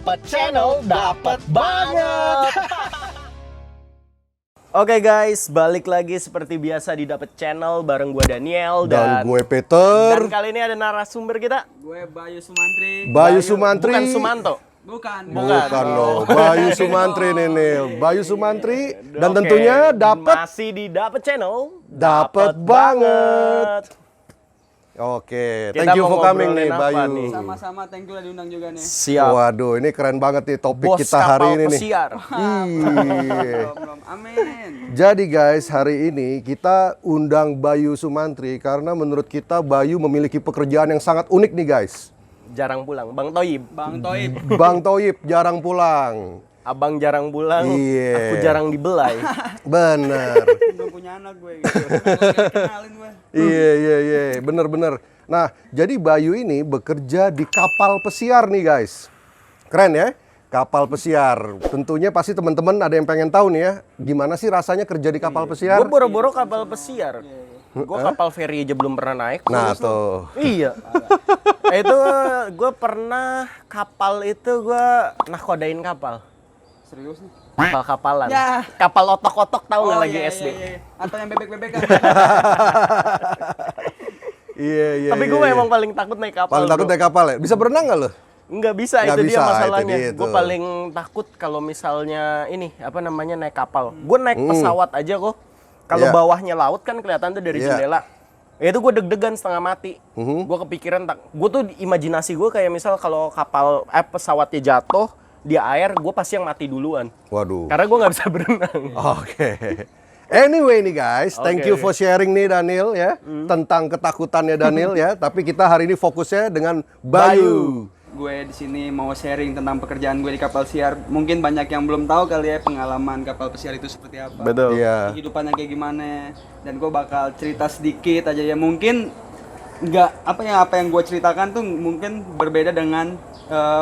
dapat channel, dapat banget. Oke guys, balik lagi seperti biasa di Dapet Channel bareng gue Daniel dan gue Peter. Dan kali ini ada narasumber kita. Gue Bayu Sumantri. Bayu Sumantri. Bukan Sumanto. Bukan loh. Bayu Sumantri nih, Nil. Bayu Sumantri dan tentunya dapat masih di Dapet Channel. Dapat banget. Oke, thank you for coming nih Bayu. Sama-sama, thank you lah diundang juga nih. Siap. Waduh, ini keren banget nih topik Bos kita hari ini nih. Pesiar. Iya. Belum, amin. Jadi guys, hari ini kita undang Bayu Sumantri karena menurut kita Bayu memiliki pekerjaan yang sangat unik nih guys. Jarang pulang, Bang Toyib. Bang Toib. Bang Toyib jarang pulang. Abang jarang pulang, Iya. aku jarang dibelai. Bener. Belum punya anak gue gitu. Kenalin gue. Iya, bener. Nah, jadi Bayu ini bekerja di kapal pesiar nih guys. Keren ya, kapal pesiar. Tentunya pasti teman-teman ada yang pengen tahu nih ya, gimana sih rasanya kerja di kapal pesiar? Gue boro-boro kapal pesiar. Gue kapal feri aja belum pernah naik. Nah tuh. Iya. Itu gue pernah kapal itu gue nahkodain kapal. Serius nih? Kapal-kapalan. Ya. Kapal otok-otok tahu nggak lagi iya, SD? iya. Atau yang bebek-bebek kan? Iya. Tapi gue emang paling takut naik kapal. Paling takut bro. naik kapal ya? Bisa berenang nggak lo? Nggak bisa, Nggak itu bisa, dia itu masalahnya. dia Gue tuh. paling takut kalau misalnya ini apa namanya naik kapal. Gue naik pesawat aja kok. Kalau Iya. bawahnya laut kan kelihatan tuh dari Iya. jendela. Ya itu gue deg-degan setengah mati. Gue kepikiran gue tuh imajinasi gue kayak misal kalau pesawatnya jatuh di air, gue pasti yang mati duluan. Waduh. Karena gue nggak bisa berenang. Oke. Anyway nih guys, thank Oke. you for sharing nih Daniel ya tentang ketakutannya Daniel ya. Tapi kita hari ini fokusnya dengan Bayu. Gue di sini mau sharing tentang pekerjaan gue di kapal siar. Mungkin banyak yang belum tahu kali ya pengalaman kapal pesiar itu seperti apa. Betul. Iya. Kehidupannya kayak gimana. Dan gue bakal cerita sedikit aja ya. Mungkin nggak apa yang gue ceritakan tuh mungkin berbeda dengan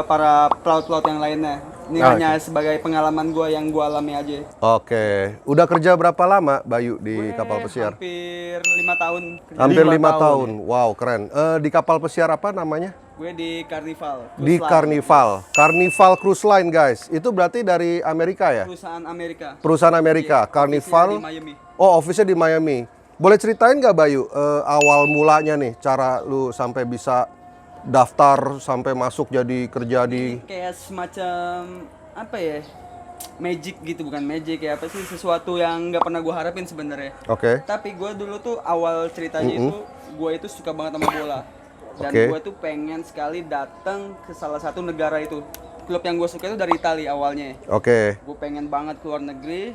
para pelaut-pelaut yang lainnya. Ini hanya sebagai pengalaman gue yang gue alami aja. Oke. Udah kerja berapa lama Bayu di kapal pesiar? Hampir 5 tahun. Hampir 5 5 tahun. Wow, keren. Di kapal pesiar apa namanya? Gue di Carnival. Di Carnival. Carnival Cruise Line, guys. Itu berarti dari Amerika ya? Perusahaan Amerika. Perusahaan Amerika. Iya, Carnival. office-nya di Miami. Oh, office-nya di Miami. Boleh ceritain nggak Bayu awal mulanya nih cara lu sampai bisa daftar sampai masuk jadi kerja di Kayak semacam apa ya? Magic gitu, bukan magic ya, apa sih, sesuatu yang nggak pernah gue harapin sebenarnya. Oke. Tapi gue dulu tuh awal ceritanya itu gue itu suka banget sama bola. Dan Oke. gue tuh pengen sekali datang ke salah satu negara itu. Klub yang gue suka itu dari Italia awalnya. Oke. Gue pengen banget keluar negeri.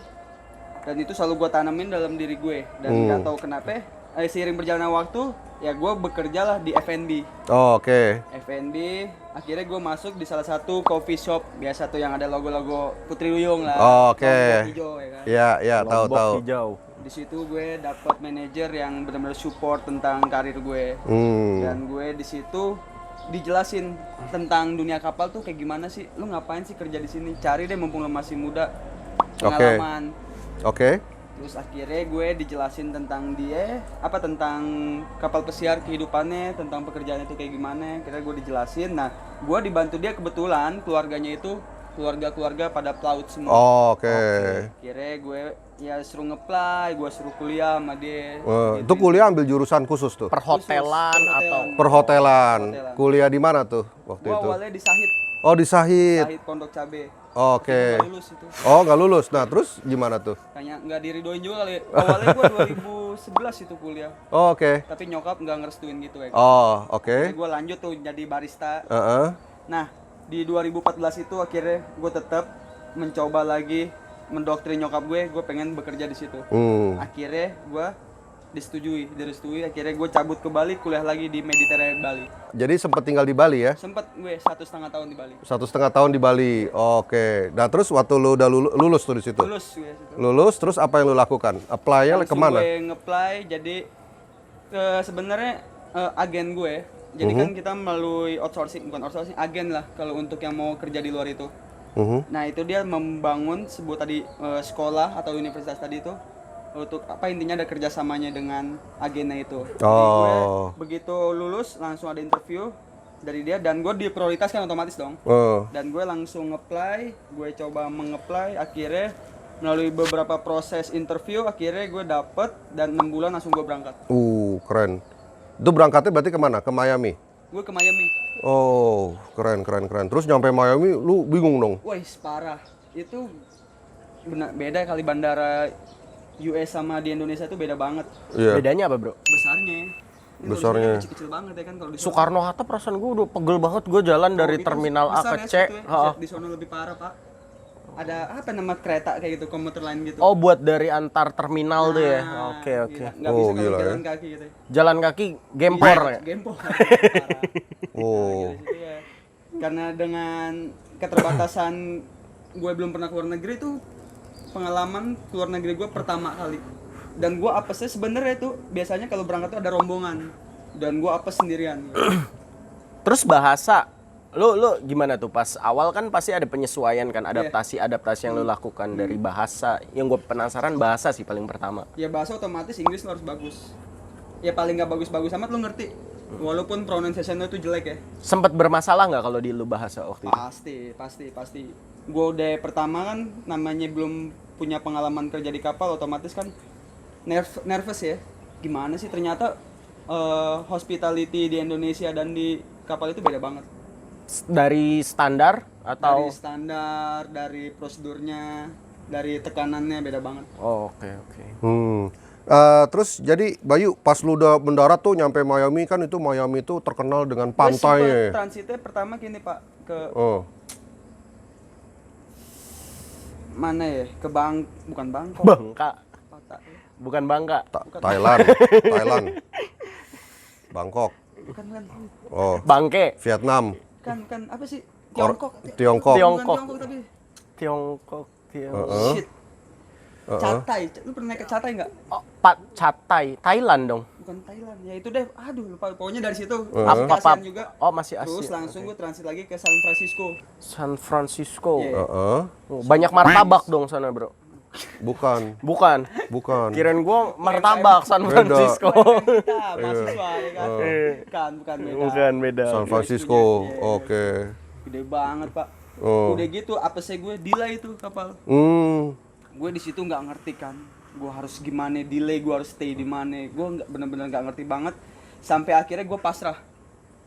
Dan itu selalu gue tanamin dalam diri gue. Dan nggak tahu kenapa, seiring berjalannya waktu, ya gue bekerja lah di F&B. Oh, oke. F&B, akhirnya gue masuk di salah satu coffee shop biasa tuh yang ada logo-logo Putri Duyung lah. Oh, oke. Lombok hijau ya kan. Ya, tahu. Lombok hijau. Di situ gue dapat manajer yang benar-benar support tentang karir gue. Dan gue di situ dijelasin tentang dunia kapal tuh kayak gimana sih. Lu ngapain sih kerja di sini? Cari deh mumpung lu masih muda. Pengalaman. Oke. Terus akhirnya gue dijelasin tentang dia, tentang kapal pesiar, kehidupannya, tentang pekerjaan itu kayak gimana. Akhirnya gue dijelasin. Nah, gue dibantu dia, kebetulan keluarganya itu keluarga pada pelaut semua. Oh, oke. Akhirnya gue ya suruh nge-apply, gue suruh kuliah sama dia. Itu kuliah ambil jurusan khusus tuh? Perhotelan atau Perhotelan. Kuliah di mana tuh waktu Gue itu? awalnya di Sahid, Oh, di Sahid. Pondok Cabe. Oke. Nggak lulus itu. Oh, nggak lulus. Nah, terus gimana tuh? Kayaknya nggak diridoin juga kali. Awalnya gue 2011 itu kuliah. Oh, oke. Tapi nyokap nggak ngerestuin gitu ya. Oh, oke. Gue lanjut tuh jadi barista. Heeh. Nah, di 2014 itu akhirnya gue tetap mencoba lagi mendoktrin nyokap gue pengen bekerja di situ. Akhirnya gue direstui, akhirnya gue cabut ke Bali, kuliah lagi di Mediterranean Bali. Jadi sempat tinggal di Bali ya? Sempet gue 1,5 tahun di Bali. 1,5 tahun di Bali. Oke. Nah, terus waktu lu udah lulus tuh di situ? Lulus gue situ. Lulus, terus apa yang lu lakukan? Apply-nya Langsung kemana? gue nge-apply, jadi sebenarnya agen gue. Jadi kan kita melalui bukan outsourcing, agen lah kalau untuk yang mau kerja di luar itu. Nah, itu dia membangun sebuah tadi sekolah atau universitas tadi itu untuk intinya ada kerjasamanya dengan agennya itu. Jadi gue begitu lulus langsung ada interview, dari dia, dan gue diprioritaskan otomatis dong. Oh. Dan gue langsung apply, gue coba meng-apply, akhirnya melalui beberapa proses interview, akhirnya gue dapet, dan 6 bulan langsung gue berangkat. Keren. Itu berangkatnya berarti kemana? Ke Miami? Gue ke Miami. Oh, keren. Terus nyampe Miami, lu bingung dong? Wih, parah. Itu beda kali bandara US sama di Indonesia itu beda banget. Iya. Bedanya apa, Bro? Besarnya. Ini Besarnya. kan kecil-kecil banget ya kan kalau di Soekarno-Hatta perasaan gue udah pegel banget, gue jalan dari itu terminal A besar ke ya C. sebetulnya. Di sono lebih parah, Pak. Ada apa nama kereta kayak gitu, komuter lain gitu. Oh, buat dari antar terminal tuh ya. Nah, Oke. gila. Nggak Oh, bisa kalau gila ya. jalan kaki gitu. Jalan kaki gempor ya. Gempor. Oh. Ya. Karena dengan keterbatasan gue belum pernah keluar negeri tuh, pengalaman keluar negeri gue pertama kali. Dan gue apesnya sebenarnya tuh biasanya kalau berangkat tuh ada rombongan, dan gue apes sendirian. Terus bahasa, lu gimana tuh pas awal kan pasti ada penyesuaian kan, adaptasi yang lu lakukan dari bahasa. Yang gue penasaran bahasa sih paling pertama. Ya bahasa otomatis Inggris lo harus bagus. Ya paling nggak bagus-bagus amat lo ngerti. Walaupun pronunciation lo itu jelek ya. Sempet bermasalah nggak kalau di lu bahasa waktu itu? Pasti. Gue udah pertama kan namanya belum punya pengalaman kerja di kapal, otomatis kan nervous ya. Gimana sih ternyata hospitality di Indonesia dan di kapal itu beda banget. Dari standar atau? Dari standar, dari prosedurnya, dari tekanannya beda banget. Oh, oke. Terus jadi Bayu pas lu udah mendarat tuh nyampe Miami kan, itu Miami itu terkenal dengan Gue pantainya. transitnya pertama gini Pak, ke Oh. mana ya? Ke bukan Bangkok. Bangka. Patah ya. Bukan Bangka. Thailand. Bangkok. Bukan. Oh. Bangke. Vietnam. Kan apa sih? Tiongkok. Tiongkok. Bukan Tiongkok tapi Tiongkok. shit. Catai. Lu pernah naik ke Catai nggak? Oh, Catai, Thailand dong. Bukan Thailand. Ya itu deh. Aduh, lupa. Pokoknya dari situ. Apa? ASEAN juga. Oh, masih Asia. Terus langsung gue transit lagi ke San Francisco. San Francisco. Iya. Oh, banyak martabak dong sana, Bro. Bukan. Bukan. Kirain gua martabak San Beda. Francisco. Kita mahasiswa ya kan. Bukan beda. Bukan beda. San Francisco. Iya. Oke. Gede banget, Pak. Oh. Udah gitu apa sih gue delay itu kapal. Gue di situ nggak ngerti kan, gue harus gimana delay, gue harus stay di mana, gue bener-bener nggak ngerti banget. Sampai akhirnya gue pasrah,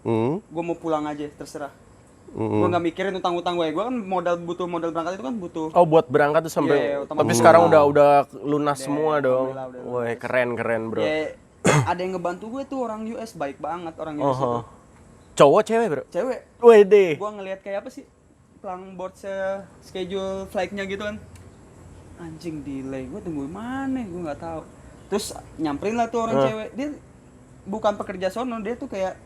gue mau pulang aja terserah. Gue nggak mikirin utang-utang gue kan butuh modal berangkat itu kan butuh. Oh, buat berangkat tuh sampai. Iya, otomatis. Tapi sekarang udah lunas semua dong. alhamdulillah, udah Wah, keren, Bro. Ya, ada yang ngebantu gue tuh orang US, baik banget orang US itu. Cowok cewek, Bro? Cewek. Wede. Gue ngelihat kayak apa sih, pelang board schedule flight-nya gitu kan. Anjing delay, gue tungguin mana, gue nggak tahu. Terus nyamperin lah tuh orang cewek, dia bukan pekerja sono, dia tuh kayak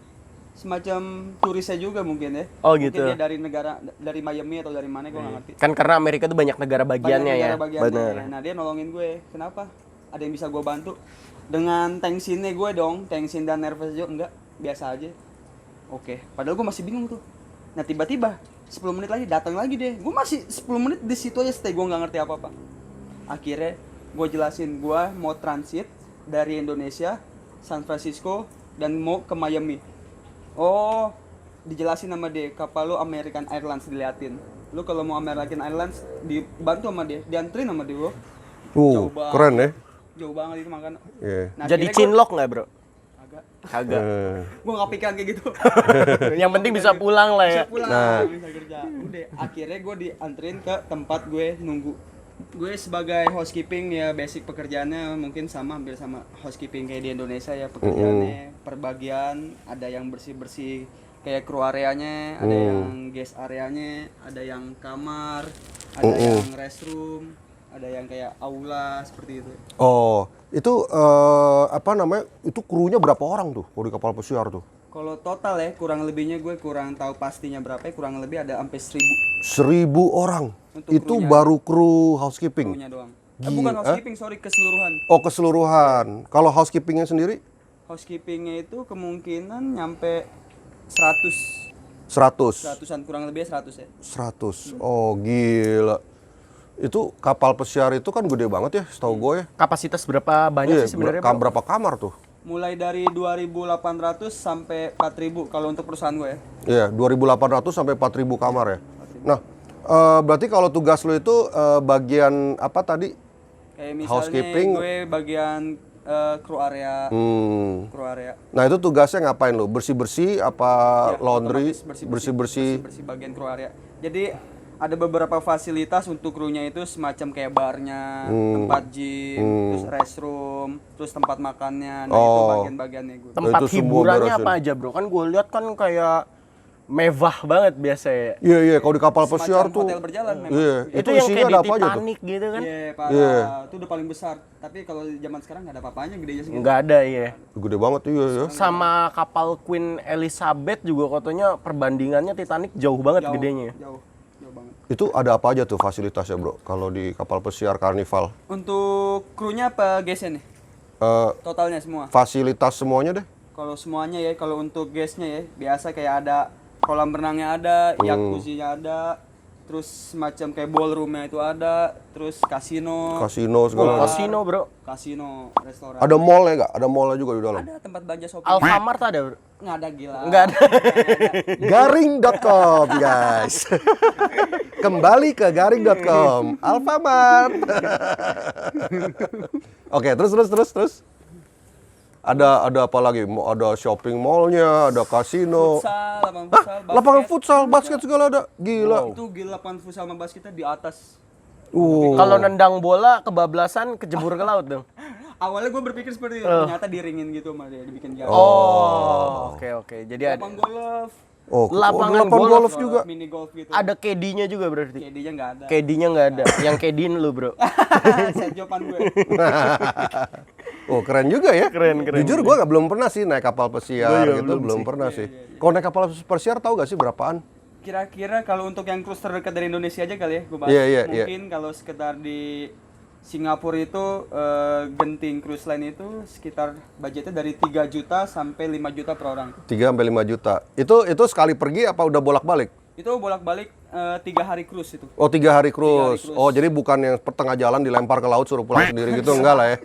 semacam turisnya juga mungkin ya. Oh, gitu. Mungkin dia dari Miami atau dari mana, gue nggak ngerti. Kan karena Amerika tuh banyak negara bagiannya Banyak ya. negara bagiannya. Bener. Nah dia nolongin gue, kenapa? Ada yang bisa gue bantu? Dengan tensinnya gue dong, tensin dan nervous juga enggak, biasa aja. Oke, padahal gue masih bingung tuh. Nah tiba-tiba 10 menit lagi datang lagi deh. Gue masih 10 menit di situ aja stay, gue nggak ngerti apa-apa. Akhirnya gue jelasin gue mau transit dari Indonesia, San Francisco, dan mau ke Miami. Oh, dijelasin sama dia, kapal lu American Airlines, diliatin. Lu kalau mau American Airlines dibantu sama dia, dianterin sama dia. Jauh banget. Keren ya. Jauh banget itu makanya. Iya. Nah, Jadi akhirnya cinlok nggak, Bro? Kagak. gue gak pikiran kayak gitu. Yang penting bisa pulang lah ya. Bisa pulang, bisa kerja. Udah, akhirnya gue dianterin ke tempat gue nunggu. Gue sebagai housekeeping ya, basic pekerjaannya mungkin hampir sama housekeeping kayak di Indonesia ya, pekerjaannya perbagian, ada yang bersih-bersih kayak crew areanya, ada yang guest areanya, ada yang kamar, ada yang restroom, ada yang kayak aula seperti itu. Oh, itu apa namanya? Itu krunya berapa orang tuh kalau di kapal pesiar tuh? Kalau total ya, kurang lebihnya gue kurang tahu pastinya berapa ya, kurang lebih ada sampai 1.000 orang. Untuk Itu krunya. baru kru housekeeping. krunya doang. Gila. Bukan housekeeping, sorry, keseluruhan. Oh, keseluruhan. Kalau housekeepingnya sendiri? Housekeepingnya itu kemungkinan nyampe 100. 100. 100-an, kurang lebih 100 ya. 100. Oh, gila. Itu kapal pesiar itu kan gede banget ya, setahu gue ya. Kapasitas berapa banyak Iya, sih sebenarnya, Bro? berapa kamar tuh? Mulai dari 2.800 sampai 4.000 kalau untuk perusahaan gue ya. Iya, 2.800 sampai 4.000 kamar ya. Nah, berarti kalau tugas lu itu bagian apa tadi? Kayak misalnya Housekeeping. gue bagian kru area. Kru area. Nah, itu tugasnya ngapain lu? Bersih-bersih apa Ya, laundry? otomatis Bersih-bersih. bersih bagian kru area. Jadi ada beberapa fasilitas untuk krunya itu semacam kayak barnya, tempat gym, terus restroom, terus tempat makannya. Nah, itu bagian-bagiannya gue. Tempat Itu semua hiburannya beresin. apa aja bro? Kan gue lihat kan kayak mewah banget biasanya. Iya, iya, kalau di kapal Semacam pesiar tuh. hotel berjalan memang. Iya, Itu yang isinya kayak ada di apa aja tuh? Titanic gitu kan? Iya, parah. Iya. Itu udah paling besar. Tapi kalau zaman sekarang nggak ada apa-apanya, gedenya segitu. Nggak ada ya. Gede banget iya ya. Sama kapal Queen Elizabeth juga katanya perbandingannya Titanic jauh banget gedenya. Jauh banget. Itu ada apa aja tuh fasilitasnya, Bro? Kalau di kapal pesiar Carnival? Untuk krunya apa guestnya nih? Eh, Totalnya semua. fasilitas semuanya deh. Kalau semuanya ya, kalau untuk guestnya ya, biasa kayak ada kolam renangnya ada, jacuzzi-nya ada, terus semacam kayak ballroom-nya itu ada, terus kasino, Kasino segala. Casino bro. kasino, restoran. Ada mall ya nggak? Ada mallnya juga di dalam. Ada tempat belanja shopping. Alfamart ada bro? Nggak ada gila. Nggak ada. Garing.com guys. Kembali ke garing.com. Alfamart. Oke, terus. Ada apa lagi? Ada shopping mallnya, ada kasino. Futsal, lapangan futsal, basket. Lapangan futsal, basket segala ada. Gila. Itu gila, lapangan futsal sama basketnya di atas. Kalau nendang bola kebablasan kejebur ke laut dong. Awalnya gue berpikir seperti itu, ternyata diringin gitu sama dia, dibikin jalan. Oke. Jadi ada Lapangan golf, Oh, Lapangan lapangan golf juga. mini golf gitu. ada KD-nya juga berarti. KD-nya nggak ada. KD-nya nggak ada. Yang KD-in lu bro. Set jopan gue. Oh, keren juga ya. Keren. Jujur gue belum pernah sih naik kapal pesiar gitu, belum pernah sih. Kalau naik kapal pesiar tahu gak sih berapaan? Kira-kira kalau untuk yang cruise terdekat dari Indonesia aja kali ya, gue bahas. Iya. Mungkin kalau sekitar di Singapura itu Genting Cruise Line itu sekitar budgetnya dari 3 juta sampai 5 juta per orang. 3 sampai 5 juta. Itu sekali pergi apa udah bolak-balik? Itu bolak-balik 3 hari cruise itu. Oh, 3 hari cruise. cruise. Oh, jadi bukan yang tengah jalan dilempar ke laut suruh pulang sendiri gitu, enggak lah ya.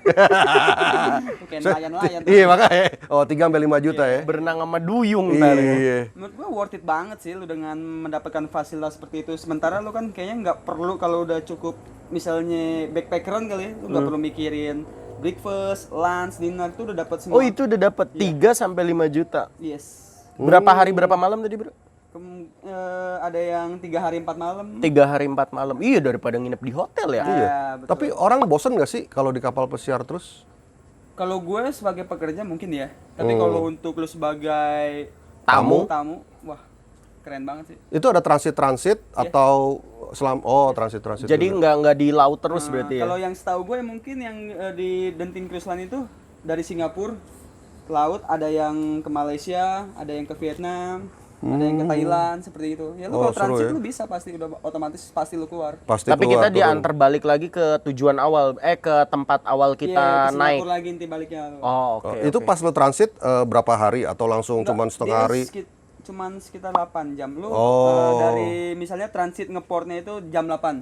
Itu kayak nelayan-nelayan. Iya, makanya. Oh, 3 sampai 5 juta ya. Berenang sama duyung ntar ya. Iya. Menurut gue worth it banget sih lu dengan mendapatkan fasilitas seperti itu. Sementara lu kan kayaknya nggak perlu kalau udah cukup misalnya backpackeran kali ya, lu nggak perlu mikirin breakfast, lunch, dinner itu udah dapat semua. Oh itu udah dapat 3 sampai 5 juta. Yes. Berapa hari berapa malam tadi bro? Ada yang 3 hari 4 malam. 3 hari 4 malam. Iya daripada nginep di hotel ya. Iya. Betul. Tapi orang bosen gak sih kalau di kapal pesiar terus? Kalau gue sebagai pekerja mungkin ya. Tapi kalau untuk lu sebagai Tamu? wah keren banget sih. Itu ada transit atau transit. Jadi juga. nggak di laut terus berarti ya. Kalau yang setahu gue mungkin yang di Genting Cruise Line itu dari Singapura ke laut, ada yang ke Malaysia, ada yang ke Vietnam, ada yang ke Thailand seperti itu. Ya lu kalau seru transit ya. lu bisa pasti udah otomatis pasti lu keluar. Pasti Tapi keluar kita turun. diantar balik lagi ke tujuan awal, ke tempat awal Iya, kita ke naik. Singapura lagi inti baliknya lu. Oh oke. Itu pas lu transit berapa hari atau langsung Enggak, cuman setengah dia hari? Cuman sekitar 8 jam. Lu Oh. dari misalnya transit ngeportnya itu jam 8.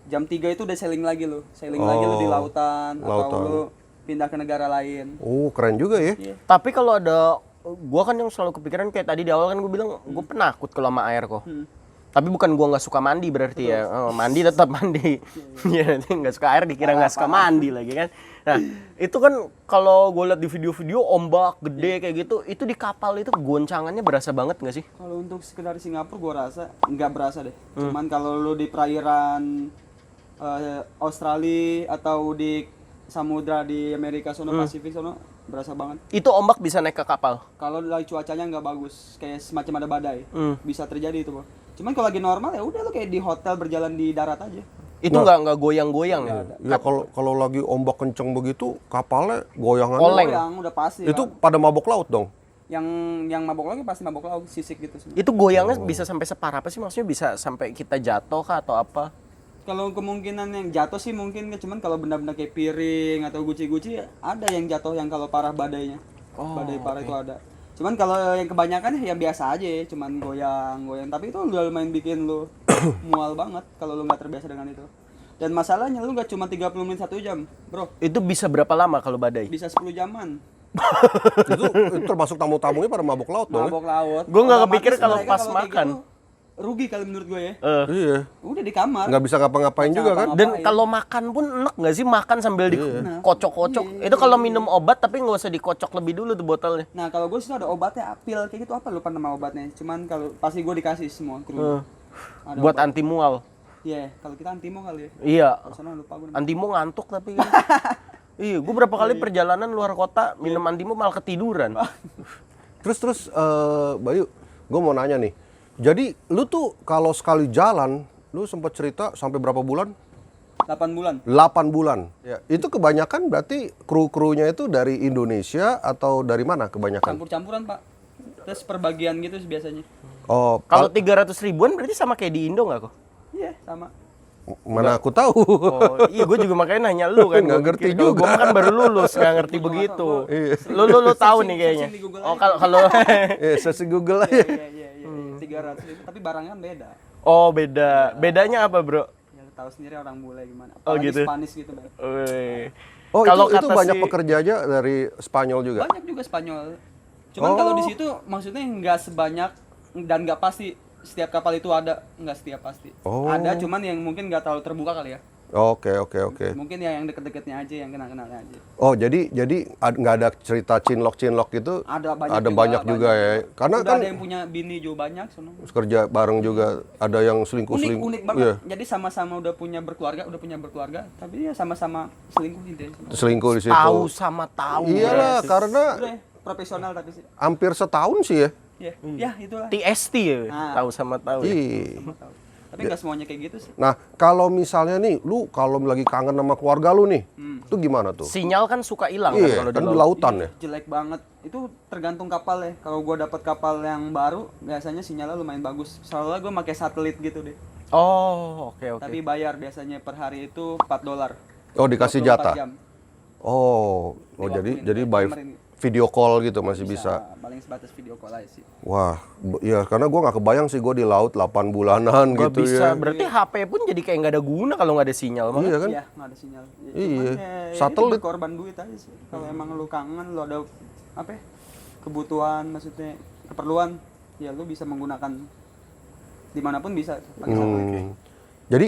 Jam 3 itu udah sailing lagi lu. Sailing lagi lu di lautan, atau lu pindah ke negara lain. Oh, keren juga ya. Iya. Tapi kalau ada, gua kan yang selalu kepikiran kayak tadi di awal kan gue bilang gue penakut kalau sama air kok. Tapi bukan gua nggak suka mandi berarti ya. Oh, mandi tetap mandi. Iya, nanti nggak suka air dikira nggak suka mandi lagi kan. Nah, itu kan kalau gue lihat di video-video ombak gede kayak gitu, itu di kapal itu goncangannya berasa banget nggak sih? Kalau untuk sekedar Singapura gua rasa nggak berasa deh. Cuman kalau lu di perairan Australia atau di samudra di Amerika sono, Pasifik sono berasa banget. Itu ombak bisa naik ke kapal. Kalau lagi cuacanya nggak bagus, kayak semacam ada badai, bisa terjadi itu, Bro. Cuman kalau lagi normal ya udah lu kayak di hotel berjalan di darat aja. Itu nggak goyang-goyang ya? Ya kalau lagi ombak kenceng begitu, kapalnya goyangan. Oleng. Yang udah pasti. Itu Bang. pada mabok laut dong. Yang mabok lagi pasti mabok laut, sisik gitu semua. Itu goyangnya bisa sampai separah apa sih? Maksudnya bisa sampai kita jatuh kah atau apa? Kalau kemungkinan yang jatuh sih mungkin, cuman kalau benda-benda kayak piring atau guci-guci ada yang jatuh yang kalau parah badainya. Badai parah itu ada. Cuman kalau yang kebanyakan yang biasa aja, cuman goyang-goyang. Tapi itu udah lumayan bikin lu mual banget kalau lu nggak terbiasa dengan itu. Dan masalahnya lu nggak cuma 30 menit 1 jam, bro. Itu bisa berapa lama kalau badai? Bisa 10 jaman. itu termasuk tamu-tamunya pada mabok laut dong. Mabok laut. Gua nggak Otomatis kepikir kalau mereka pas kayak makan. gitu, rugi kali menurut gue ya. Iya. Udah di kamar. Nggak bisa ngapa-ngapain juga kan? ngapa-ngapain. Dan kalau makan pun enak nggak sih makan sambil dikocok-kocok? Itu kalau minum obat tapi nggak usah dikocok lebih dulu tuh botolnya. Nah kalau gue sih ada obatnya apil kayak gitu, apa lupa nama obatnya. Cuman kalau pasti gue dikasih semua kru. Ada Buat obat. anti mual. Iya, kalau kita antimo kali ya. Iya. Kalau sana lupa gue. Antimo ngantuk tapi kan. Iya, gue berapa kali perjalanan luar kota minum antimo malah ketiduran. Terus Bayu, gue mau nanya nih. Jadi lu tuh kalau sekali jalan, lu sempat cerita sampai berapa bulan? 8 bulan. 8 bulan. Ya. Itu kebanyakan berarti kru-krunya itu dari Indonesia atau dari mana kebanyakan? Campur-campuran pak. Terus perbagian gitu sih biasanya. Oh, Kalau 300 ribuan berarti sama kayak di Indo nggak kok? Iya sama. mana aku tahu. Oh, iya gue juga makanya nanya lu kan. Nggak Gua ngerti pikir, kalau juga. Gue kan baru lulus, nggak ngerti begitu. Lu tahu nih kayaknya. searching di Google Oh aja. kalau Search Google aja. Iya. 300 ribu, tapi barangnya kan beda. oh beda. Bedanya apa bro? Ya lu tahu sendiri orang bule gimana. Oh, Apalagi gitu. Spanish gitu, Bang. Wih. Oh, Kalau itu kata banyak si- pekerja aja dari Spanyol juga. Banyak juga Spanyol. Cuman kalau di situ maksudnya nggak sebanyak dan nggak pasti setiap kapal itu ada, nggak setiap pasti. Oh. Ada, cuman yang mungkin nggak terlalu terbuka kali ya. Oke. Mungkin ya yang deket-deketnya aja, yang kenal-kenalnya aja. Oh, jadi nggak ada cerita cinlok gitu? Ada banyak juga ya. Karena Udah kan ada yang punya bini juga banyak sono. kerja bareng juga, ada yang selingkuh. Unik banget. Iya, Jadi sama-sama udah punya berkeluarga, tapi ya sama-sama selingkuh intinya. selingkuh di situ. Tahu sama tahu. Iyalah, karena Udah ya, profesional tapi sih. hampir setahun sih ya. Ya itulah. TST ya. Nah. Tahu sama tahu. Ya. Iya. Tahu. Tapi nggak semuanya kayak gitu sih. Nah, kalau misalnya nih, lu kalau lagi kangen sama keluarga lu nih, itu gimana tuh? Sinyal kan suka hilang Iya, kan kalau kan di di laut. lautan ya. Jelek banget. Itu tergantung kapal ya. Kalau gua dapat kapal yang baru, biasanya sinyalnya lumayan bagus. Soalnya gua pakai satelit gitu deh. Oh, oke. Tapi bayar biasanya per hari itu $4. Oh, dikasih 24 jatah. jam. Oh, jadi by video call gitu masih bisa. Paling sebatas video call aja sih. Wah, ya karena gua nggak kebayang sih gua di laut 8 bulanan Gak gitu bisa, ya. berarti HP pun jadi kayak nggak ada guna kalau nggak ada sinyal. Malah. Iya kan? Iya, nggak ada sinyal. Ya, Iya. cuman ya Satelit. itu berkorban duit aja sih. Kalau emang lu kangen, lu ada apa ya, kebutuhan, maksudnya keperluan, ya lu bisa menggunakan dimanapun bisa pakai satelit. Jadi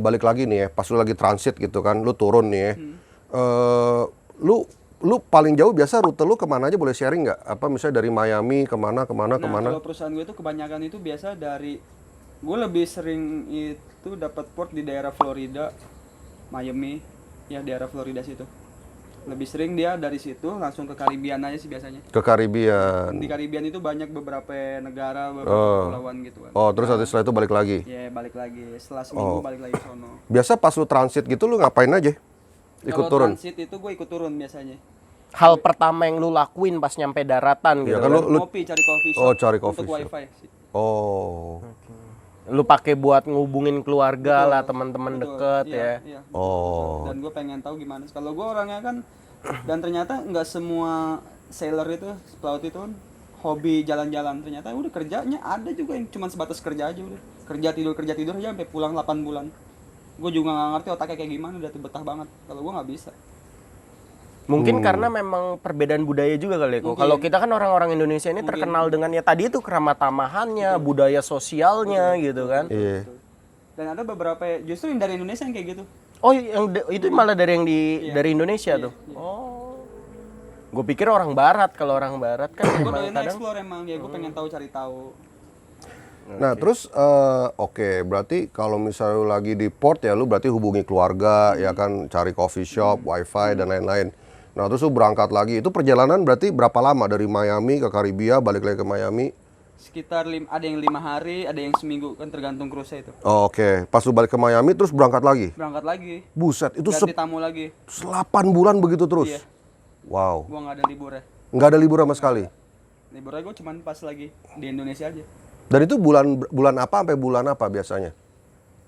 balik lagi nih ya, pas lu lagi transit gitu kan, lu turun nih ya. Lu paling jauh biasa rute lu kemana aja, boleh sharing nggak? Apa misalnya dari Miami kemana? Nah, kalau perusahaan gue itu kebanyakan itu biasa dari, gue lebih sering itu dapat port di daerah Florida, Miami, ya daerah Florida situ. Lebih sering dia dari situ langsung ke Karibian aja sih biasanya. Ke Karibian. Di Karibian itu banyak beberapa negara, beberapa kepulauan gitu kan. Oh, terus setelah itu balik lagi. Ya balik lagi, setelah seminggu balik lagi ke sono. Biasa pas lu transit gitu lu ngapain aja? Ikut Kalau turun. transit itu gue ikut turun biasanya. Hal pertama yang lu lakuin pas nyampe daratan gitu. Iya kan lu Ngopi, cari coffee shop. Oh, cari coffee untuk shop. wifi sih. Oh. Lu pakai buat ngubungin keluarga lah, teman-teman Betul, deket iya, ya. iya. Oh. Dan gue pengen tahu gimana. Kalau gue orangnya kan, dan ternyata nggak semua sailor itu, pelaut itu kan hobi jalan-jalan. Ternyata udah kerjanya ada juga yang cuma sebatas kerja aja udah. Kerja tidur aja sampai pulang 8 bulan. Gue juga nggak ngerti otaknya kayak gimana, udah tuh betah banget. Kalau gue nggak bisa. Mungkin karena memang perbedaan budaya juga kali ya. Kok. Mungkin. Kalau kita kan orang-orang Indonesia ini terkenal dengan ya tadi itu keramah tamahannya, budaya sosialnya gitu kan. Iya. Dan ada beberapa justru yang dari Indonesia yang kayak gitu. Oh, itu malah dari yang dari Indonesia tuh. Oh. Gue pikir orang barat, kalau orang barat kan Gue emang doyan kadang explore emang, ya gue pengen tahu, cari tahu. Nah, terus oke, berarti kalau misalnya lu lagi di port ya lu berarti hubungi keluarga ya kan, cari coffee shop, wifi dan lain-lain. Nah, terus lu berangkat lagi. Itu perjalanan berarti berapa lama dari Miami ke Karibia balik lagi ke Miami? Sekitar ada yang 5 hari, ada yang seminggu, kan tergantung cruise itu. Oh, oke, pas lu balik ke Miami terus berangkat lagi. Berangkat lagi, Buset, itu ganti tamu lagi. 8 bulan begitu terus. Iya. Wow. Gua nggak ada libur ya. Nggak ada libur sama sekali. Liburnya gue cuman pas lagi di Indonesia aja. Dan itu bulan apa sampai bulan apa biasanya?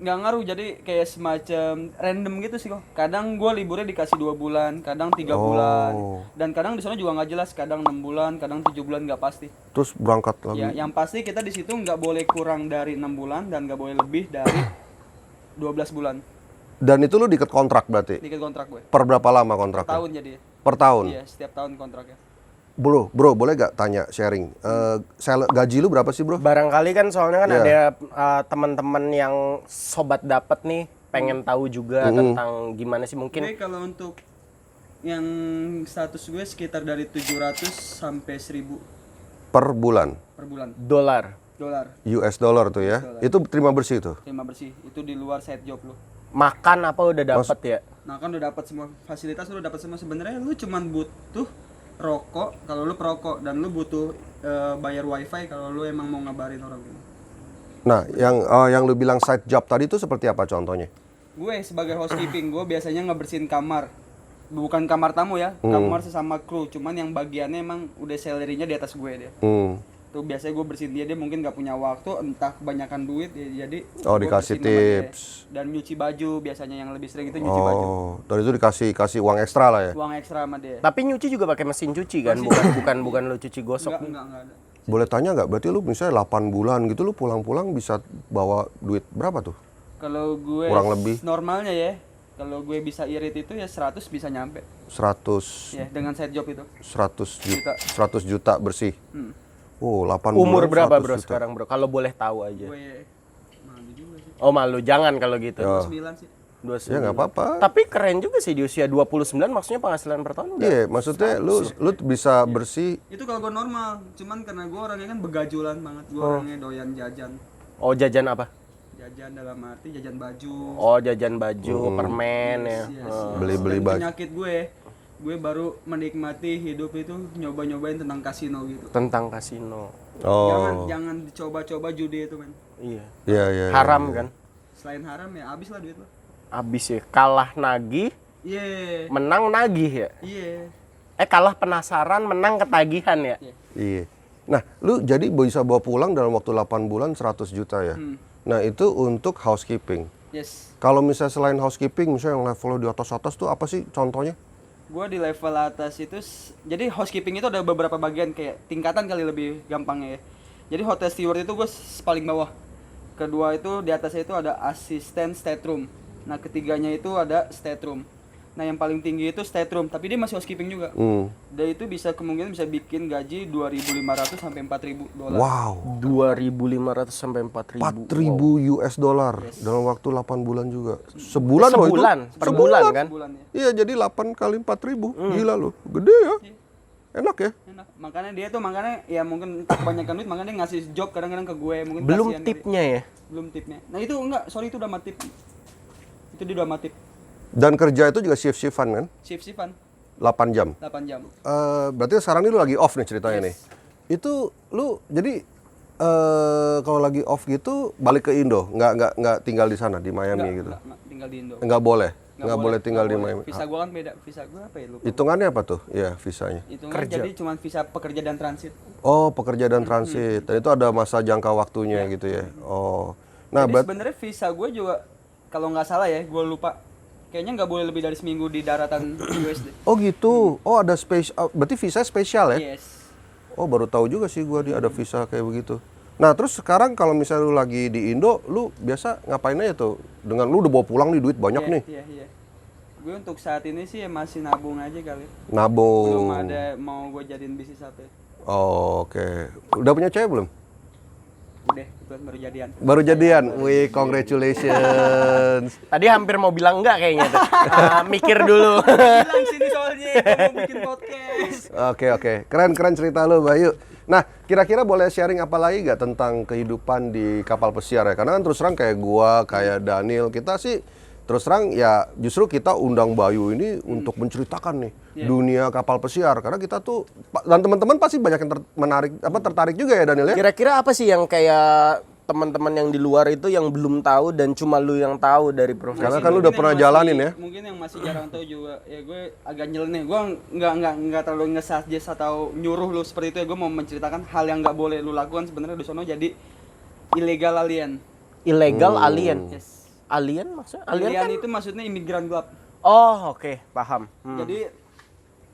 Nggak ngaruh, jadi kayak semacam random gitu sih kok. Kadang gue liburnya dikasih 2 bulan, kadang 3 bulan. Dan kadang di sana juga nggak jelas, kadang 6 bulan, kadang 7 bulan, nggak pasti. Terus berangkat lagi. Ya, yang pasti kita di situ nggak boleh kurang dari 6 bulan dan nggak boleh lebih dari 12 bulan. Dan itu lu diikat kontrak berarti? Dikit kontrak gue. Per berapa lama kontraknya? Tahun jadi. Per tahun? Iya, setiap tahun kontraknya. Bro, boleh gak tanya sharing? Gaji lu berapa sih, bro? Barangkali kan soalnya kan Iya. ada teman-teman yang sobat dapat nih pengen tahu juga tentang gimana sih Gue mungkin kalau untuk yang status gue sekitar dari 700 sampai 1000 Per bulan. per bulan. dolar. US dollar tuh ya. Itu terima bersih tuh. Terima bersih. Itu di luar side job lu. Makan apa udah dapat ya? Nah kan udah dapat semua fasilitas, lu udah dapat semua. Sebenarnya lu cuman butuh rokok kalau lu perokok, dan lu butuh bayar wifi kalau lu emang mau ngabarin orang gitu. Nah, yang lu bilang side job tadi itu seperti apa contohnya? Gue sebagai housekeeping, gue biasanya ngebersihin kamar. Bukan kamar tamu ya, kamar sesama kru. Cuman yang bagiannya emang udah salary-nya di atas gue dia. Tuh biasanya gue bersihin dia mungkin nggak punya waktu, entah kebanyakan duit ya, jadi Oh, gue dikasih bersihin sama dia. tips. Dan nyuci baju biasanya yang lebih sering itu nyuci baju. Oh, dari itu dikasih uang ekstra lah ya. Uang ekstra sama dia. Tapi nyuci juga pakai mesin cuci kan? Bukan lu cuci gosok. Enggak ada. Boleh tanya nggak? Berarti lu misalnya 8 bulan gitu lu pulang-pulang bisa bawa duit berapa tuh? Kalau gue Kurang lebih. normalnya ya, kalau gue bisa irit itu ya 100 bisa nyampe. 100 Ya, dengan side job itu. 100 juta bersih. Oh, 8 Umur bulan berapa 100 bro juta. sekarang bro? Kalau boleh tahu aja. Gue malu juga sih. Oh malu, jangan kalau gitu. 9 sih. 29. Ya nggak apa-apa. Tapi keren juga sih di usia 29 maksudnya penghasilan per tahun udah. Iya, maksudnya lu bisa bersih. Itu kalau gue normal, cuman karena gue orangnya kan begajulan banget. Gue orangnya doyan jajan. Oh jajan apa? Jajan dalam arti jajan baju. Oh jajan baju, permen ya. Yes. Beli-beli Dan baju. penyakit gue baru menikmati hidup itu nyoba-nyobain tentang kasino gitu. Tentang kasino. Oh. Jangan dicoba-coba judi itu, men. Iya. Iya. Haram kan? Selain haram ya habis lah duit lo. Abis ya. Kalah nagih, Iya. menang nagih ya. Iya. Kalah penasaran, menang ketagihan ya. Iya. Nah, lu jadi bisa bawa pulang dalam waktu 8 bulan 100 juta ya. Nah, itu untuk housekeeping. Yes. Kalau misalnya selain housekeeping, misalnya yang levelnya di atas-atas tuh apa sih contohnya? Gua di level atas itu jadi housekeeping itu ada beberapa bagian, kayak tingkatan kali lebih gampangnya ya. Jadi hotel steward itu gue paling bawah. Kedua itu di atasnya itu ada asisten stateroom. Nah, ketiganya itu ada stateroom. Nah, yang paling tinggi itu stateroom, tapi dia masih housekeeping juga. Dan itu kemungkinan bisa bikin gaji 2.500 sampai 4.000 dolar. Wow. 2.500 sampai 4.000. 4.000 US dollar dalam waktu 8 bulan juga. Sebulan loh itu. Sebulan, per bulan kan? Sebulan ya. Iya, jadi 8 kali 4.000. Gila loh. Gede ya. Enak ya. Enak. Makanya ya mungkin kebanyakan duit, makanya dia ngasih job kadang-kadang ke gue, mungkin Belum kasihan tipnya ya. belum tipnya. Nah itu enggak, sorry itu udah sama tip. Itu dia udah sama tip. Dan kerja itu juga shift-shiftan kan? Shift-shiftan 8 jam. 8 jam. Berarti sekarang ini lu lagi off nih ceritanya nih. Itu lu jadi kalau lagi off gitu balik ke Indo, nggak tinggal di sana di Miami gitu. Enggak, tinggal di Indo. Nggak boleh tinggal di Miami. Visa gua kan beda. Visa gua apa ya, lupa. Hitungannya apa tuh? Ya, visanya. Itu kan jadi cuma visa pekerja dan transit. Oh, pekerja dan transit. Dan itu ada masa jangka waktunya gitu ya. Oh. Nah, Jadi sebenarnya visa gue juga kalau nggak salah ya, gue lupa. Kayaknya nggak boleh lebih dari seminggu di daratan US deh. oh gitu. Oh, ada spesial. Berarti visa spesial ya? Yes. Oh, baru tahu juga sih gua dia ada visa kayak begitu. Nah, terus sekarang kalau misalnya lu lagi di Indo, lu biasa ngapain aja tuh? Dengan lu udah bawa pulang nih duit banyak nih. Iya. Gue untuk saat ini sih ya masih nabung aja kali. Nabung. Belum ada mau gue jadiin bisnis apa ya. Oh, oke. Udah punya cewek belum? Udah, itu baru jadian. Baru jadian. Wih, congratulations. Tadi hampir mau bilang enggak kayaknya tuh. Mikir dulu. Bilang sini soalnya gua mau bikin podcast. Oke. Keren cerita lu, Bayu. Nah, kira-kira boleh sharing apa lagi nggak tentang kehidupan di kapal pesiar ya? Karena kan terus terang kayak gua, kayak Daniel, kita sih terus terang ya justru kita undang Bayu ini untuk menceritakan nih dunia kapal pesiar. Karena kita tuh, dan teman-teman pasti banyak yang tertarik juga ya Daniel ya? Kira-kira apa sih yang kayak teman-teman yang di luar itu yang belum tahu dan cuma lu yang tahu dari profesi? Karena kan lu Mungkin udah yang pernah masih- jalanin ya? Mungkin yang masih jarang tahu juga. Ya gue agak nyeleneh. Gue nggak terlalu nge-suggest atau nyuruh lu seperti itu ya. Gue mau menceritakan hal yang nggak boleh lu lakukan sebenarnya di sono, jadi illegal alien. Illegal alien. Yes. Alien maksudnya? Alien Alien kan? itu maksudnya imigran gelap. Oh, oke, paham. Jadi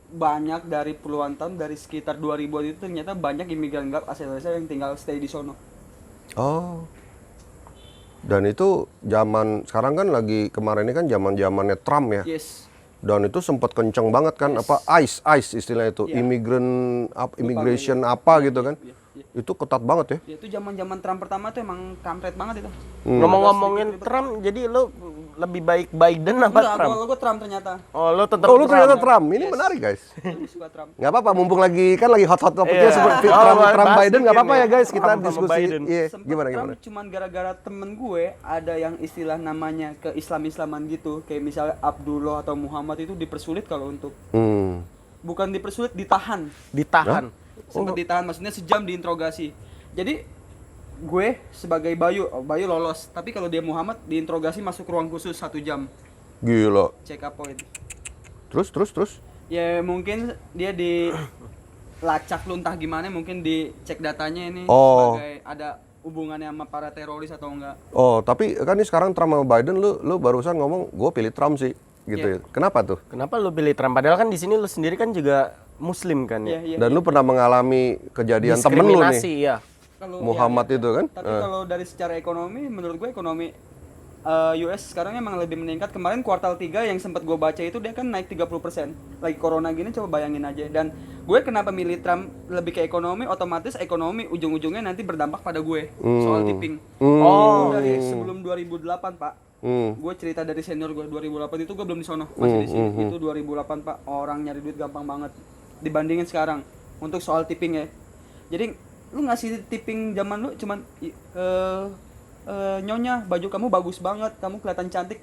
banyak dari puluhan tahun, dari sekitar 2000-an itu ternyata banyak imigran gelap asal Indonesia yang tinggal stay di sono. Oh. Dan itu zaman sekarang kan lagi kemarin ini kan zaman-zamannya Trump ya. Yes. Dan itu sempat kenceng banget kan, apa ICE istilahnya itu, immigration apa gitu kan. Itu ketat banget ya. Ya, itu zaman-zaman Trump pertama tuh emang kampret banget itu. Ngomong-ngomongin Trump, jadi lo lebih baik Biden apa Enggak, Trump? gue Trump ternyata. Oh, lo tetap Oh, lu ternyata Trump. Trump. Ini menarik guys. Lebih suka Trump. Nggak apa-apa, mumpung lagi kan lagi hot-hot topiknya Iya. seperti Oh, Trump bahas Biden, nggak dikit apa-apa nih. ya guys, kita Trump sama diskusi. Biden. Iya, Sempet gimana Trump gimana? cuman gara-gara temen gue ada yang istilah namanya ke Islam-Islaman gitu. Kayak misalnya Abdullah atau Muhammad itu dipersulit kalau untuk bukan dipersulit, ditahan. Ditahan. Sempet ditahan, maksudnya sejam diinterogasi. Jadi gue sebagai Bayu lolos, tapi kalau dia Muhammad diinterogasi masuk ruang khusus 1 jam. Gila. Check up point. Terus. Ya mungkin dia di lacak lu entah gimana, mungkin dicek datanya ini Oh. sebagai ada hubungannya sama para teroris atau enggak. Oh, tapi kan ini sekarang Trump sama Biden, lu barusan ngomong gue pilih Trump sih, gitu ya. Kenapa tuh? Kenapa lo pilih Trump? Padahal kan di sini lo sendiri kan juga Muslim kan ya. Iya. Dan lu pernah mengalami kejadian temen lu nih, Diskriminasi ya. Kalau Muhammad itu kan? Tapi kalau dari secara ekonomi, menurut gue ekonomi US sekarang emang lebih meningkat. Kemarin kuartal 3 yang sempat gue baca itu dia kan naik 30%. Lagi corona gini coba bayangin aja. Dan gue kenapa milih Trump lebih ke ekonomi, otomatis ekonomi ujung-ujungnya nanti berdampak pada gue soal tipping. Oh. Dari sebelum 2008, Pak. Gue cerita dari senior gue 2008 itu gue belum di sono, masih di sini. Itu 2008, Pak. Orang nyari duit gampang banget dibandingin sekarang untuk soal tipping ya. Jadi lu ngasih tipping zaman lu cuman nyonya baju kamu bagus banget, kamu kelihatan cantik,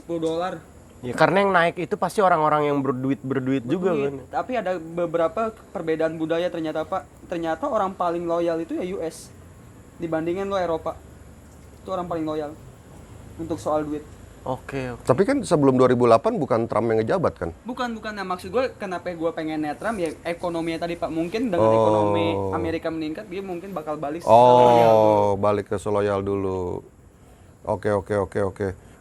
$10. Ya karena yang naik itu pasti orang-orang yang berduit juga kan. Tapi ada beberapa perbedaan budaya ternyata, Pak. Ternyata orang paling loyal itu ya US dibandingin lo Eropa. Itu orang paling loyal untuk soal duit. Oke. Tapi kan sebelum 2008 bukan Trump yang ngejabat kan? Bukan. Nah, maksud gue kenapa gue pengen Trump ya ekonominya tadi, Pak. Mungkin dengan ekonomi Amerika meningkat, dia mungkin bakal balik. Oh, balik ke loyal dulu. Oke.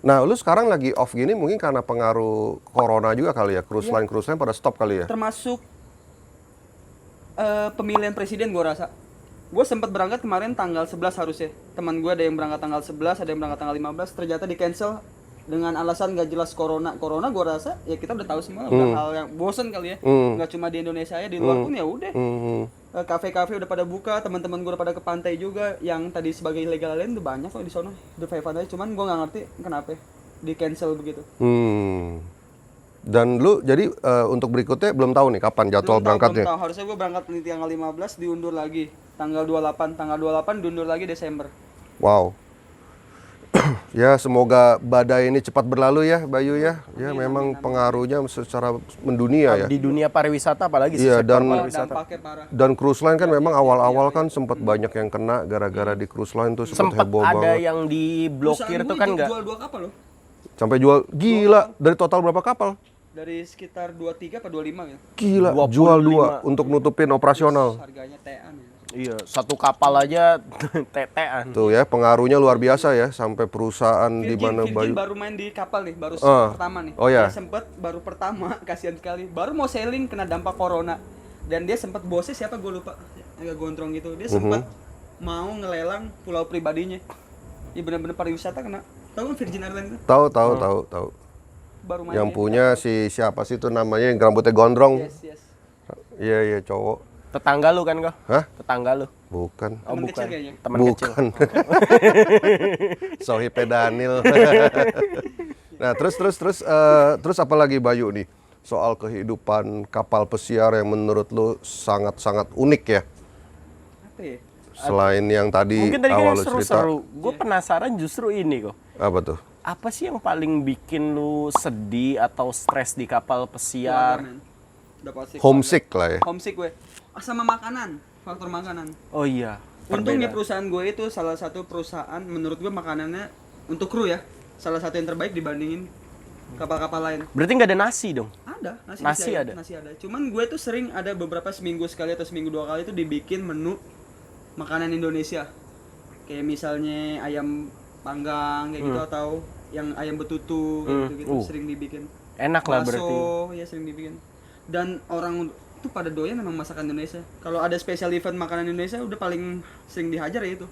Nah, lu sekarang lagi off gini mungkin karena pengaruh corona juga kali ya? Cruise line pada stop kali ya? Termasuk pemilihan presiden gue rasa. Gue sempat berangkat kemarin tanggal 11 harusnya. Teman gue ada yang berangkat tanggal 11, ada yang berangkat tanggal 15, ternyata di cancel dengan alasan gak jelas corona. Corona gue rasa ya kita udah tahu semua, udah hal yang bosen kali ya. Nggak cuma di Indonesia ya, di luar pun ya udah. Kafe-kafe udah pada buka, teman-teman gue udah pada ke pantai juga. Yang tadi sebagai illegal alien udah banyak kok di sono. Udah aja, cuman gue nggak ngerti kenapa di cancel begitu. Dan lu jadi untuk berikutnya belum tahu nih kapan jadwal berangkatnya? Belum tahu. Harusnya gue berangkat di tanggal 15 diundur lagi. Tanggal 28 diundur lagi Desember. Wow. Ya semoga badai ini cepat berlalu ya Bayu ya. Ya memang pengaruhnya secara mendunia ya. Di dunia pariwisata apalagi Iya, sektor dan pariwisata. Dampaknya parah. Dan cruise line kan memang awal-awal kan sempat banyak yang kena gara-gara di cruise line tuh sempat Sempat heboh ada banget. yang diblokir Perusahaan tuh gue kan itu enggak? jual 2 kapal loh. Sampai jual gila dari total berapa kapal? Dari sekitar 23 atau 25 ya. Gila, 25. jual 2 untuk nutupin operasional. Harganya tean ya. Iya, satu kapal aja tetean. Tuh ya, pengaruhnya luar biasa ya sampai perusahaan di mana Virgin Bayu. baru main di kapal nih, baru pertama nih. Oh, ya. Dia sempet baru pertama, kasihan sekali. Baru mau sailing kena dampak corona. Dan dia sempet bosnya siapa gue lupa. Agak gondrong gitu. Dia sempet mau ngelelang pulau pribadinya. Ya benar-benar pariwisata kena. Tahu kan Virgin Islands itu? Tahu. Baru main Yang dia. punya si siapa sih itu namanya yang rambutnya gondrong? Yes. Iya, cowok. Tetangga lu kan kok? Hah? Tetangga lu. Bukan. Oh, Temen bukan. kecil kayaknya. Teman kecil. Bukan. Sohipe Daniel. Nah, terus apa lagi Bayu nih? Soal kehidupan kapal pesiar yang menurut lu sangat-sangat unik ya. Apa ya? Selain yang tadi Mungkin tadi kan awal yang lu cerita. seru-seru. Gue penasaran justru ini kok. Apa tuh? Apa sih yang paling bikin lu sedih atau stres di kapal pesiar? Keluarga, men. Udah pasti Homesick lah ya. homesick gue. Sama makanan, faktor makanan. Oh iya. Untungnya perusahaan gue itu salah satu perusahaan menurut gue makanannya untuk kru ya salah satu yang terbaik dibandingin kapal-kapal lain. Berarti nggak ada nasi dong? Ada Nasi ada? Nasi ada. Cuman gue tuh sering ada beberapa seminggu sekali atau seminggu 2 kali itu dibikin menu makanan Indonesia. Kayak misalnya ayam panggang kayak gitu atau yang ayam betutu kayak gitu sering dibikin. Enak lah berarti. Bakso ya sering dibikin. Dan orang itu pada doyan memang masakan Indonesia. Kalau ada special event makanan Indonesia udah paling sering dihajar ya itu.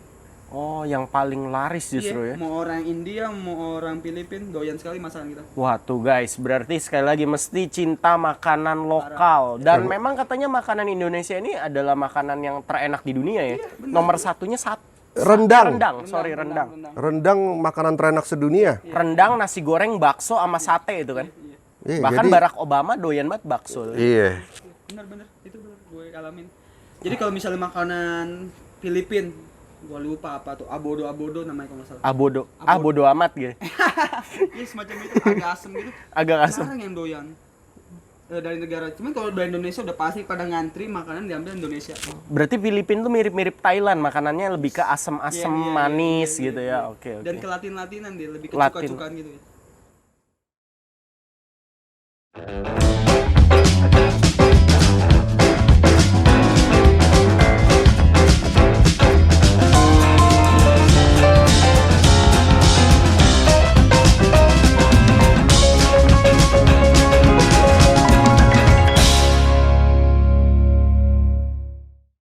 Oh, yang paling laris justru ya. Mau orang India, mau orang Filipin, doyan sekali masakan kita. Wah tuh guys, berarti sekali lagi mesti cinta makanan lokal. Dan memang katanya makanan Indonesia ini adalah makanan yang terenak di dunia ya. Nomor satunya Rendang. Rendang. Rendang makanan terenak sedunia. Rendang, nasi goreng, bakso sama sate itu kan. Iya, Bahkan jadi- Barack Obama doyan banget bakso. Iya. Bener-bener, itu bener gue alamin. Jadi kalau misalnya makanan Filipin, gue lupa apa tuh, abodo namanya kalau nggak salah. Bodo amat gitu. Iya semacam itu, agak asem gitu. Agak asem. Jarang yang doyan dari negara. Cuman kalau dari Indonesia udah pasti pada ngantri makanan diambil Indonesia. Berarti Filipina tuh mirip-mirip Thailand, makanannya lebih ke asem-asem Iya, iya, manis iya, gitu iya, ya. iya. Oke, oke. Dan ke Latin-Latinan dia lebih ke Latin. cuka-cukaan gitu ya.